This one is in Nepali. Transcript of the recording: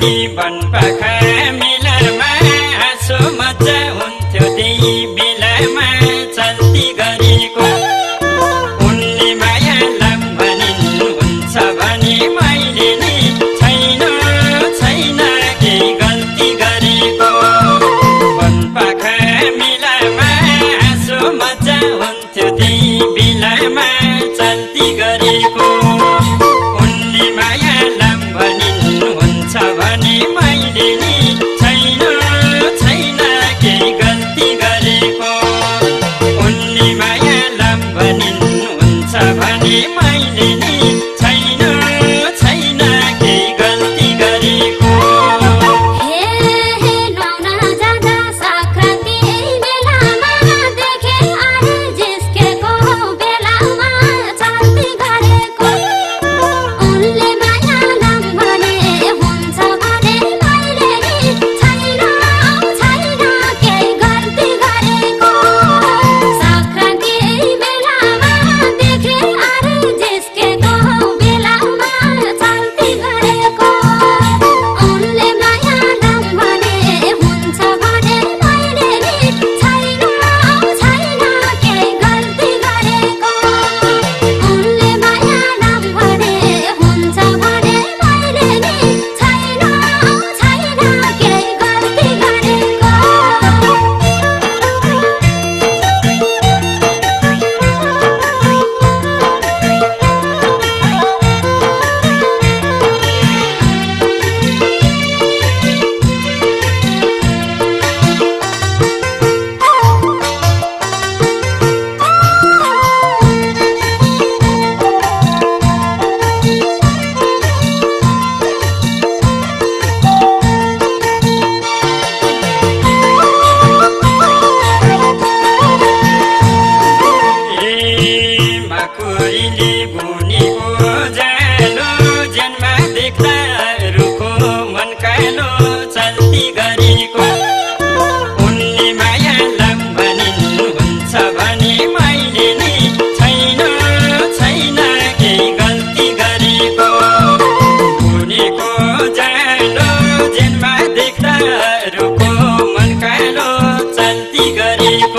नि बनपाखा मेलामा हाँसो मजा हुन्थ्यो त्यही बेलामा चल्ती गरेको उनले माया लाम भनिन् हुन्छ भने मैले नि छैन छैन केही गल्ती गरेको बनपाखा मेलामा हाँसो मजा हुन्थ्यो त्यही बेलामा चल्ती गरेको उनले माया लाम भनिन् हुन्छ भने मैले नि छैन छैन केही गल्ती गरेको उनले माया लाम भनिन् हुन्छ भने मैले नि छैन छैन केही गल्ती गरेको रुको मन कालो चल्ती गरेको